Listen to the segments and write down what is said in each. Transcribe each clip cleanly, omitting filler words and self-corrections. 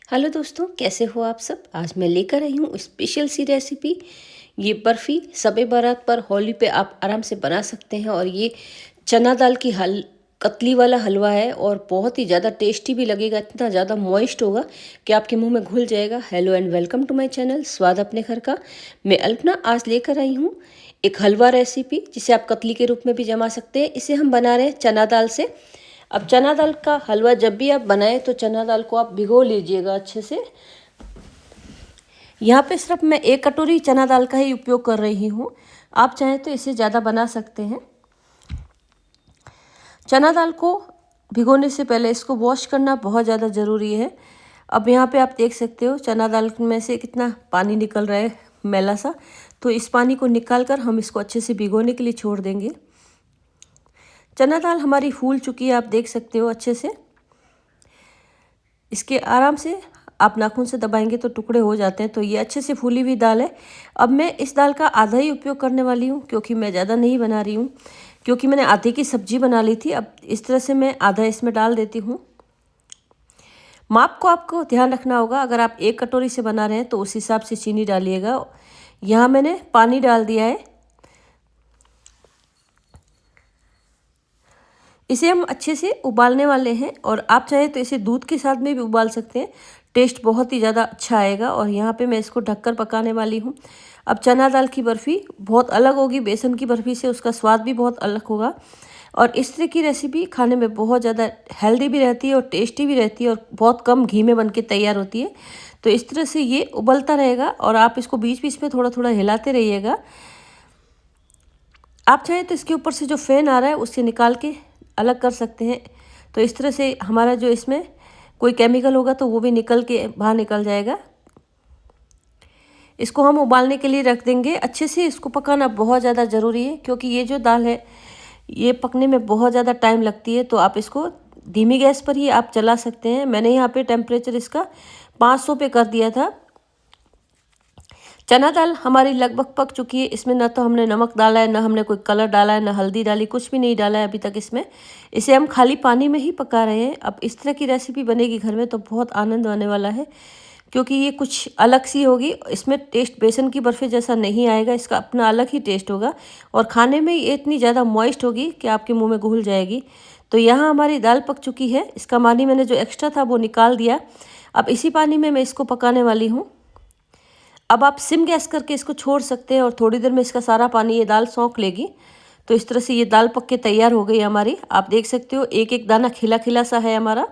Hello दोस्तों, कैसे हो आप सब। आज मैं लेकर आई हूँ स्पेशल सी रेसिपी। ये बर्फ़ी सबे बारात पर होली पे आप आराम से बना सकते हैं। और ये चना दाल की कतली वाला हलवा है और बहुत ही ज़्यादा टेस्टी भी लगेगा। इतना ज़्यादा मॉइस्ट होगा कि आपके मुंह में घुल जाएगा। Hello and welcome to my channel स्वाद अपने घर का। मैं अल्पना आज लेकर आई हूँ एक हलवा रेसिपी जिसे आप कतली के रूप में भी जमा सकते हैं। इसे हम बना रहे हैं चना दाल से। अब चना दाल का हलवा जब भी आप बनाएं तो चना दाल को आप भिगो लीजिएगा अच्छे से। यहाँ पे सिर्फ मैं 1 कटोरी चना दाल का ही उपयोग कर रही हूँ। आप चाहें तो इसे ज़्यादा बना सकते हैं। चना दाल को भिगोने से पहले इसको वॉश करना बहुत ज़्यादा ज़रूरी है। अब यहाँ पे आप देख सकते हो चना दाल में से कितना पानी निकल रहा है, मैला सा। तो इस पानी को निकाल कर हम इसको अच्छे से भिगोने के लिए छोड़ देंगे। चना दाल हमारी फूल चुकी है, आप देख सकते हो अच्छे से। इसके आराम से आप नाखून से दबाएंगे तो टुकड़े हो जाते हैं। तो ये अच्छे से फूली हुई दाल है। अब मैं इस दाल का आधा ही उपयोग करने वाली हूँ क्योंकि मैं ज़्यादा नहीं बना रही हूँ, क्योंकि मैंने आधे की सब्जी बना ली थी। अब इस तरह से मैं आधा इसमें डाल देती हूँ। माप को आपको ध्यान रखना होगा। अगर आप 1 कटोरी से बना रहे हैं तो उस हिसाब से चीनी डालिएगा। यहाँ मैंने पानी डाल दिया है। इसे हम अच्छे से उबालने वाले हैं और आप चाहें तो इसे दूध के साथ में भी उबाल सकते हैं। टेस्ट बहुत ही ज़्यादा अच्छा आएगा। और यहाँ पे मैं इसको ढककर पकाने वाली हूँ। अब चना दाल की बर्फ़ी बहुत अलग होगी बेसन की बर्फ़ी से, उसका स्वाद भी बहुत अलग होगा। और इस तरह की रेसिपी खाने में बहुत ज़्यादा हेल्दी भी रहती है और टेस्टी भी रहती है और बहुत कम घी में बन के तैयार होती है। तो इस तरह से ये उबलता रहेगा और आप इसको बीच बीच में थोड़ा थोड़ा हिलाते रहिएगा। आप चाहें तो इसके ऊपर से जो फ़ैन आ रहा है उससे निकाल के अलग कर सकते हैं। तो इस तरह से हमारा जो इसमें कोई केमिकल होगा तो वो भी निकल के बाहर निकल जाएगा। इसको हम उबालने के लिए रख देंगे। अच्छे से इसको पकाना बहुत ज़्यादा ज़रूरी है क्योंकि ये जो दाल है ये पकने में बहुत ज़्यादा टाइम लगती है। तो आप इसको धीमी गैस पर ही आप चला सकते हैं। मैंने यहाँ पे टेम्परेचर इसका 500 पे कर दिया था। चना दाल हमारी लगभग पक चुकी है। इसमें ना तो हमने नमक डाला है, ना हमने कोई कलर डाला है, ना हल्दी डाली, कुछ भी नहीं डाला है अभी तक इसमें। इसे हम खाली पानी में ही पका रहे हैं। अब इस तरह की रेसिपी बनेगी घर में तो बहुत आनंद आने वाला है क्योंकि ये कुछ अलग सी होगी। इसमें टेस्ट बेसन की बर्फ़ी जैसा नहीं आएगा, इसका अपना अलग ही टेस्ट होगा। और खाने में ये इतनी ज़्यादा मॉइस्ट होगी कि आपके मुँह में घुल जाएगी। तो यहाँ हमारी दाल पक चुकी है। इसका पानी मैंने जो एक्स्ट्रा था वो निकाल दिया। अब इसी पानी में मैं इसको पकाने वाली हूँ। अब आप सिम गैस करके इसको छोड़ सकते हैं और थोड़ी देर में इसका सारा पानी ये दाल सोख लेगी। तो इस तरह से ये दाल पक के तैयार हो गई हमारी। आप देख सकते हो एक एक दाना खिला खिला सा है हमारा।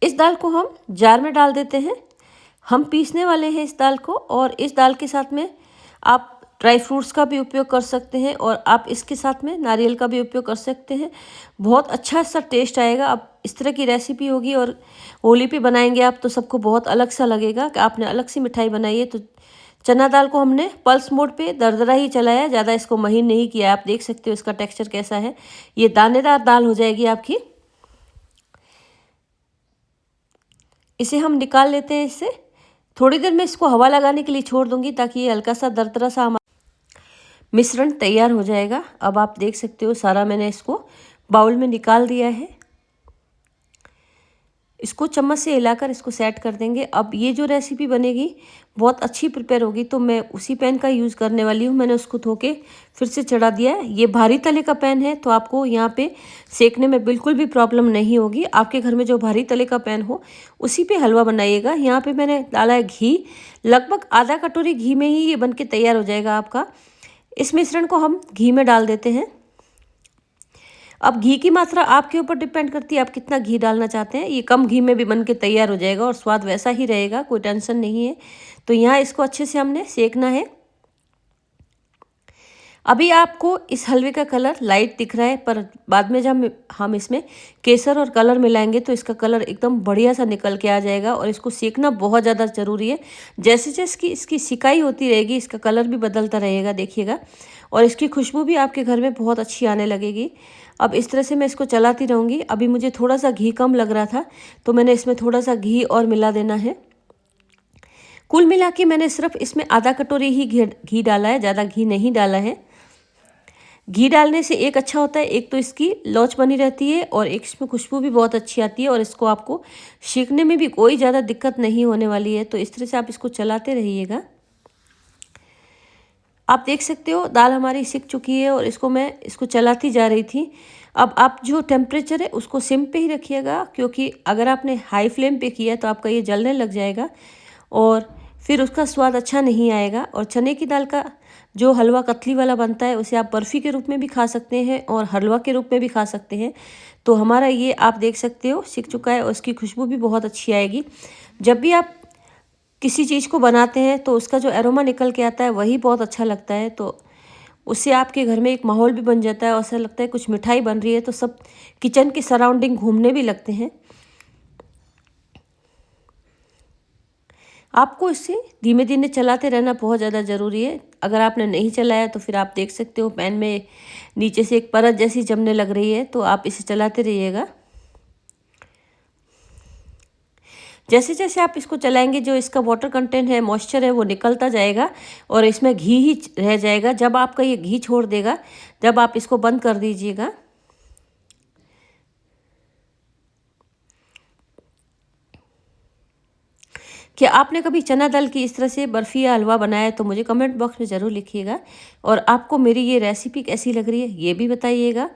इस दाल को हम जार में डाल देते हैं। हम पीसने वाले हैं इस दाल को। और इस दाल के साथ में आप ड्राई फ्रूट्स का भी उपयोग कर सकते हैं और आप इसके साथ में नारियल का भी उपयोग कर सकते हैं। बहुत अच्छा सा टेस्ट आएगा। अब इस तरह की रेसिपी होगी और होली पे बनाएंगे आप तो सबको बहुत अलग सा लगेगा कि आपने अलग सी मिठाई बनाई है। तो चना दाल को हमने पल्स मोड पे दरदरा ही चलाया, ज़्यादा इसको महीन नहीं किया। आप देख सकते हो इसका टेक्सचर कैसा है। ये दानेदार दाल हो जाएगी आपकी। इसे हम निकाल लेते हैं। इससे थोड़ी देर में इसको हवा लगाने के लिए छोड़ दूंगी ताकि ये हल्का सा दरदरा सा मिश्रण तैयार हो जाएगा। अब आप देख सकते हो सारा मैंने इसको बाउल में निकाल दिया है। इसको चम्मच से हिलाकर इसको सेट कर देंगे। अब ये जो रेसिपी बनेगी बहुत अच्छी प्रिपेयर होगी तो मैं उसी पैन का यूज़ करने वाली हूँ। मैंने उसको धो के फिर से चढ़ा दिया है। ये भारी तले का पैन है तो आपको यहाँ पे सेकने में बिल्कुल भी प्रॉब्लम नहीं होगी। आपके घर में जो भारी तले का पैन हो उसी पे हलवा बनाइएगा। यहाँ पे मैंने डाला है घी, लगभग आधा कटोरी घी में ही ये बन के तैयार हो जाएगा आपका। इस मिश्रण को हम घी में डाल देते हैं। अब घी की मात्रा आपके ऊपर डिपेंड करती है आप कितना घी डालना चाहते हैं। ये कम घी में भी बन के तैयार हो जाएगा और स्वाद वैसा ही रहेगा, कोई टेंशन नहीं है। तो यहाँ इसको अच्छे से हमने सेकना है। अभी आपको इस हलवे का कलर लाइट दिख रहा है पर बाद में जब हम इसमें केसर और कलर मिलाएंगे तो इसका कलर एकदम बढ़िया सा निकल के आ जाएगा। और इसको सेकना बहुत ज़्यादा ज़रूरी है। जैसे जैसे इसकी सिकाई होती रहेगी इसका कलर भी बदलता रहेगा, देखिएगा। और इसकी खुशबू भी आपके घर में बहुत अच्छी आने लगेगी। अब इस तरह से मैं इसको चलाती रहूँगी। अभी मुझे थोड़ा सा घी कम लग रहा था तो मैंने इसमें थोड़ा सा घी और मिला देना है। कुल मिला के मैंने सिर्फ इसमें आधा कटोरी ही घी डाला है, ज़्यादा घी नहीं डाला है। घी डालने से एक अच्छा होता है, एक तो इसकी लौच बनी रहती है और एक इसमें खुशबू भी बहुत अच्छी आती है और इसको आपको सीखने में भी कोई ज़्यादा दिक्कत नहीं होने वाली है। तो इस तरह से आप इसको चलाते रहिएगा। आप देख सकते हो दाल हमारी सिक चुकी है और इसको चलाती जा रही थी। अब आप जो टेम्परेचर है उसको सिम पे ही रखिएगा, क्योंकि अगर आपने हाई फ्लेम पे किया तो आपका ये जलने लग जाएगा और फिर उसका स्वाद अच्छा नहीं आएगा। और चने की दाल का जो हलवा कतली वाला बनता है उसे आप बर्फ़ी के रूप में भी खा सकते हैं और हलवा के रूप में भी खा सकते हैं। तो हमारा ये आप देख सकते हो सिक चुका है और उसकी खुशबू भी बहुत अच्छी आएगी। जब भी आप किसी चीज़ को बनाते हैं तो उसका जो एरोमा निकल के आता है वही बहुत अच्छा लगता है। तो उससे आपके घर में एक माहौल भी बन जाता है और ऐसा लगता है कुछ मिठाई बन रही है, तो सब किचन के सराउंडिंग घूमने भी लगते हैं। आपको इसे धीमे धीमे चलाते रहना बहुत ज़्यादा ज़रूरी है। अगर आपने नहीं चलाया तो फिर आप देख सकते हो पैन में नीचे से एक परत जैसी जमने लग रही है, तो आप इसे चलाते रहिएगा। जैसे जैसे आप इसको चलाएंगे जो इसका वाटर कंटेंट है, मॉइस्चर है, वो निकलता जाएगा और इसमें घी ही रह जाएगा। जब आपका ये घी छोड़ देगा जब आप इसको बंद कर दीजिएगा। क्या आपने कभी चना दाल की इस तरह से बर्फ़ी या हलवा बनाया है तो मुझे कमेंट बॉक्स में ज़रूर लिखिएगा। और आपको मेरी ये रेसिपी कैसी लग रही है ये भी बताइएगा।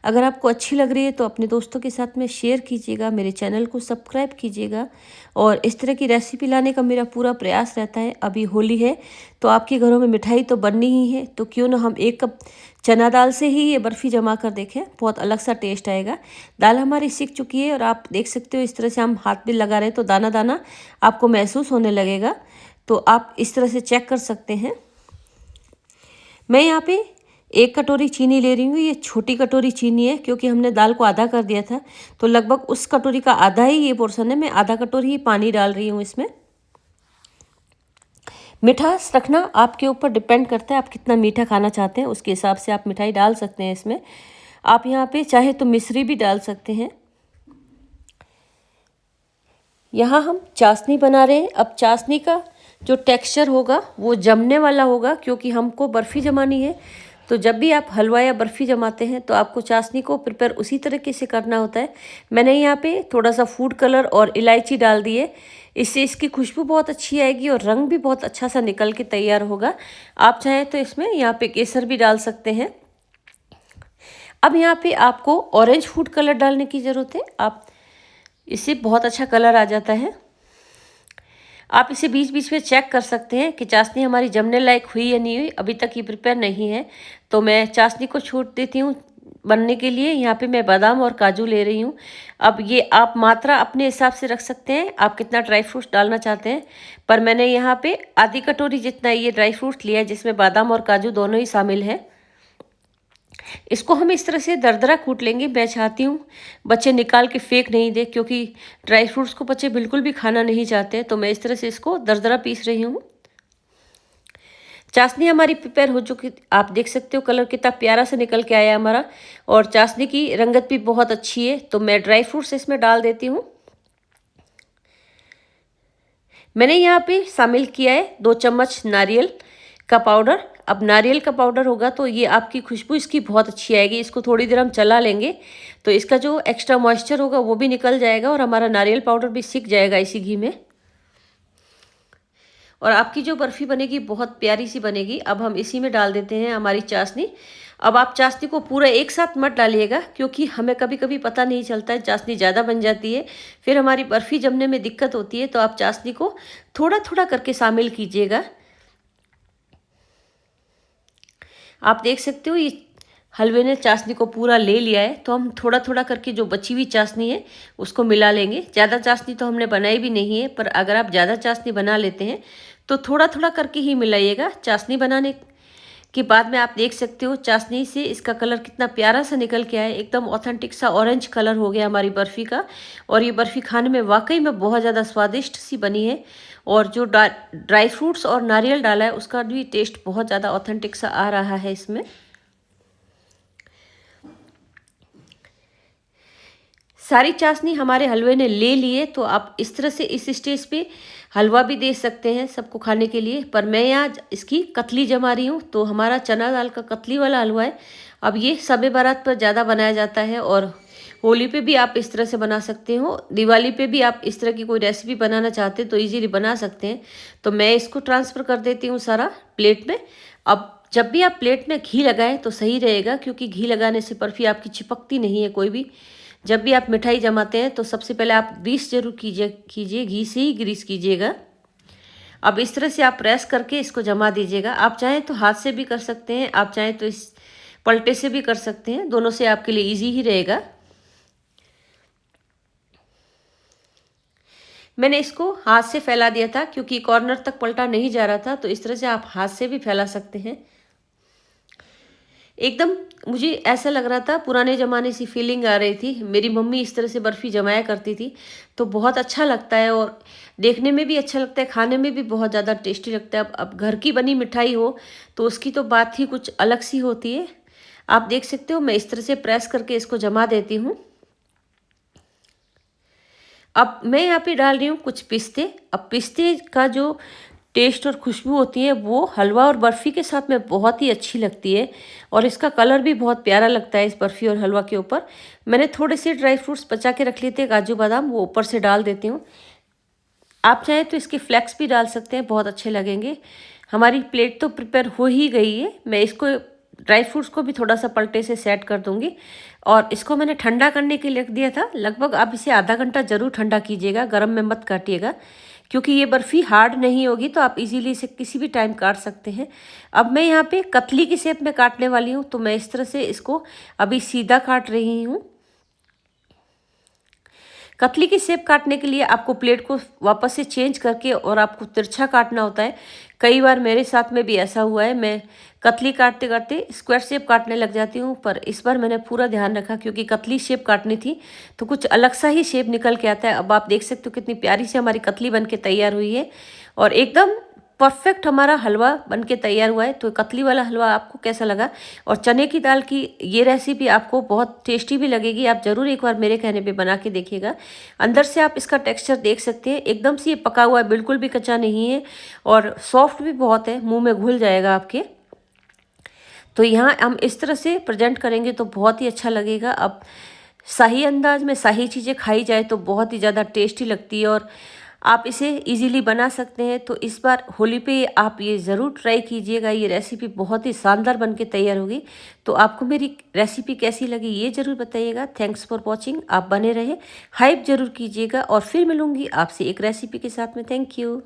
अगर आपको अच्छी लग रही है तो अपने दोस्तों के साथ में शेयर कीजिएगा, मेरे चैनल को सब्सक्राइब कीजिएगा। और इस तरह की रेसिपी लाने का मेरा पूरा प्रयास रहता है। अभी होली है तो आपके घरों में मिठाई तो बननी ही है, तो क्यों ना हम 1 कप चना दाल से ही ये बर्फ़ी जमा कर देखें, बहुत अलग सा टेस्ट आएगा। दाल हमारी सीख चुकी है और आप देख सकते हो इस तरह से हम हाथ भी लगा रहे हैं तो दाना दाना आपको महसूस होने लगेगा। तो आप इस तरह से चेक कर सकते हैं। मैं यहाँ पे 1 कटोरी चीनी ले रही हूँ। ये छोटी कटोरी चीनी है क्योंकि हमने दाल को आधा कर दिया था, तो लगभग उस कटोरी का आधा ही ये पोर्शन है। मैं आधा कटोरी ही पानी डाल रही हूँ इसमें। मिठास रखना आपके ऊपर डिपेंड करता है, आप कितना मीठा खाना चाहते हैं उसके हिसाब से आप मिठाई डाल सकते हैं इसमें। आप यहाँ पे चाहे तो मिश्री भी डाल सकते हैं। यहाँ हम चाशनी बना रहे हैं। अब चाशनी का जो टेक्सचर होगा वो जमने वाला होगा, क्योंकि हमको बर्फ़ी जमानी है। तो जब भी आप हलवा या बर्फ़ी जमाते हैं तो आपको चाशनी को प्रिपेयर उसी तरीके से करना होता है। मैंने यहाँ पे थोड़ा सा फूड कलर और इलायची डाल दी है, इससे इसकी खुशबू बहुत अच्छी आएगी और रंग भी बहुत अच्छा सा निकल के तैयार होगा। आप चाहें तो इसमें यहाँ पे केसर भी डाल सकते हैं। अब यहाँ पे आपको ऑरेंज फूड कलर डालने की ज़रूरत है। आप इससे बहुत अच्छा कलर आ जाता है। आप इसे बीच बीच में चेक कर सकते हैं कि चाशनी हमारी जमने लायक हुई या नहीं हुई। अभी तक ये प्रिपेयर नहीं है तो मैं चाशनी को छोड़ देती हूँ बनने के लिए। यहाँ पे मैं बादाम और काजू ले रही हूँ। अब ये आप मात्रा अपने हिसाब से रख सकते हैं, आप कितना ड्राई फ्रूट्स डालना चाहते हैं। पर मैंने यहाँ पे आधी कटोरी जितना ये ड्राई फ्रूट्स लिया है, जिसमें बादाम और काजू दोनों ही शामिल है। इसको हम इस तरह से दरदरा कूट लेंगे। मैं चाहती हूँ बच्चे निकाल के फेंक नहीं दे, क्योंकि ड्राई फ्रूट्स को बच्चे बिल्कुल भी खाना नहीं चाहते। तो मैं इस तरह से इसको दरदरा पीस रही हूँ। चाशनी हमारी प्रिपेयर हो चुकी, आप देख सकते हो कलर कितना प्यारा से निकल के आया हमारा, और चाशनी की रंगत भी बहुत अच्छी है। तो मैं ड्राई फ्रूट्स इसमें डाल देती हूँ। मैंने यहाँ पे शामिल किया है 2 चम्मच नारियल का पाउडर। अब नारियल का पाउडर होगा तो ये आपकी खुशबू इसकी बहुत अच्छी आएगी। इसको थोड़ी देर हम चला लेंगे तो इसका जो एक्स्ट्रा मॉइस्चर होगा वो भी निकल जाएगा और हमारा नारियल पाउडर भी सीख जाएगा इसी घी में। और आपकी जो बर्फ़ी बनेगी बहुत प्यारी सी बनेगी। अब हम इसी में डाल देते हैं हमारी चाशनी। अब आप चाशनी को पूरा एक साथ मत डालिएगा, क्योंकि हमें कभी कभी पता नहीं चलता है, चाशनी ज़्यादा बन जाती है, फिर हमारी बर्फ़ी जमने में दिक्कत होती है। तो आप चाशनी को थोड़ा थोड़ा करके शामिल कीजिएगा। आप देख सकते हो ये हलवे ने चाशनी को पूरा ले लिया है। तो हम थोड़ा थोड़ा करके जो बची हुई चाशनी है उसको मिला लेंगे। ज़्यादा चाशनी तो हमने बनाई भी नहीं है, पर अगर आप ज़्यादा चाशनी बना लेते हैं तो थोड़ा थोड़ा करके ही मिलाइएगा। चाशनी बनाने के बाद में आप देख सकते हो चाशनी से इसका कलर कितना प्यारा सा निकल के आया, एकदम ऑथेंटिक सा ऑरेंज कलर हो गया हमारी बर्फ़ी का। और ये बर्फ़ी खाने में वाकई में बहुत ज़्यादा स्वादिष्ट सी बनी है। और जो ड्राई फ्रूट्स और नारियल डाला है उसका भी टेस्ट बहुत ज़्यादा ऑथेंटिक सा आ रहा है इसमें। सारी चाशनी हमारे हलवे ने ले लिए, तो आप इस तरह से इस स्टेज पे हलवा भी दे सकते हैं सबको खाने के लिए। पर मैं यहाँ इसकी कतली जमा रही हूँ, तो हमारा चना दाल का कतली वाला हलवा है। अब ये शब बारात पर ज़्यादा बनाया जाता है, और होली पे भी आप इस तरह से बना सकते हो। दिवाली पे भी आप इस तरह की कोई रेसिपी बनाना चाहते हैं तो ईजीली बना सकते हैं। तो मैं इसको ट्रांसफ़र कर देती हूँ सारा प्लेट में। अब जब भी आप प्लेट में घी लगाएं तो सही रहेगा, क्योंकि घी लगाने से बर्फ़ी आपकी चिपकती नहीं है कोई भी। जब भी आप मिठाई जमाते हैं तो सबसे पहले आप ग्रीस जरूर कीजिए, घी से ही ग्रीस कीजिएगा। अब इस तरह से आप प्रेस करके इसको जमा दीजिएगा। आप चाहें तो हाथ से भी कर सकते हैं, आप चाहें तो इस पलटे से भी कर सकते हैं, दोनों से आपके लिए ईजी ही रहेगा। मैंने इसको हाथ से फैला दिया था क्योंकि कॉर्नर तक पलटा नहीं जा रहा था, तो इस तरह से आप हाथ से भी फैला सकते हैं। एकदम मुझे ऐसा लग रहा था, पुराने ज़माने सी फीलिंग आ रही थी। मेरी मम्मी इस तरह से बर्फ़ी जमाया करती थी, तो बहुत अच्छा लगता है और देखने में भी अच्छा लगता है, खाने में भी बहुत ज़्यादा टेस्टी लगता है। अब घर की बनी मिठाई हो तो उसकी तो बात ही कुछ अलग सी होती है। आप देख सकते हो मैं इस तरह से प्रेस करके इसको जमा देती हूँ। अब मैं यहाँ पे डाल रही हूँ कुछ पिस्ते। अब पिस्ते का जो टेस्ट और खुशबू होती है वो हलवा और बर्फ़ी के साथ में बहुत ही अच्छी लगती है, और इसका कलर भी बहुत प्यारा लगता है इस बर्फ़ी और हलवा के ऊपर। मैंने थोड़े से ड्राई फ्रूट्स बचा के रख लिए थे, काजू बादाम, वो ऊपर से डाल देती हूँ। आप चाहें तो इसके फ्लेक्स भी डाल सकते हैं, बहुत अच्छे लगेंगे। हमारी प्लेट तो प्रिपेयर हो ही गई है। मैं इसको ड्राई फ्रूट्स को भी थोड़ा सा पलटे से सेट कर दूंगी, और इसको मैंने ठंडा करने के लिए रख दिया था। लगभग आप इसे आधा घंटा ज़रूर ठंडा कीजिएगा, गर्म में मत काटिएगा, क्योंकि ये बर्फ़ी हार्ड नहीं होगी, तो आप इजीली इसे किसी भी टाइम काट सकते हैं। अब मैं यहाँ पे कतली की शेप में काटने वाली हूँ, तो मैं इस तरह से इसको अभी सीधा काट रही हूँ। कतली की शेप काटने के लिए आपको प्लेट को वापस से चेंज करके और आपको तिरछा काटना होता है। कई बार मेरे साथ में भी ऐसा हुआ है, मैं कतली काटते काटते स्क्वायर शेप काटने लग जाती हूँ, पर इस बार मैंने पूरा ध्यान रखा क्योंकि कतली शेप काटनी थी तो कुछ अलग सा ही शेप निकल के आता है। अब आप देख सकते हो कितनी प्यारी से हमारी कतली बन के तैयार हुई है, और एकदम परफेक्ट हमारा हलवा बनके तैयार हुआ है। तो कतली वाला हलवा आपको कैसा लगा, और चने की दाल की ये रेसिपी आपको बहुत टेस्टी भी लगेगी। आप ज़रूर एक बार मेरे कहने पे बना के देखिएगा। अंदर से आप इसका टेक्सचर देख सकते हैं, एकदम से ये पका हुआ है, बिल्कुल भी कच्चा नहीं है, और सॉफ्ट भी बहुत है, मुंह में घुल जाएगा आपके। तो यहाँ हम इस तरह से प्रेजेंट करेंगे तो बहुत ही अच्छा लगेगा। अब सही अंदाज में सही चीज़ें खाई जाए तो बहुत ही ज़्यादा टेस्टी लगती है, और आप इसे इजीली बना सकते हैं। तो इस बार होली पे आप ये ज़रूर ट्राई कीजिएगा। ये रेसिपी बहुत ही शानदार बनके तैयार होगी। तो आपको मेरी रेसिपी कैसी लगी ये ज़रूर बताइएगा। Thanks for watching. आप बने रहे, हाइप ज़रूर कीजिएगा, और फिर मिलूँगी आपसे एक रेसिपी के साथ में। Thank you.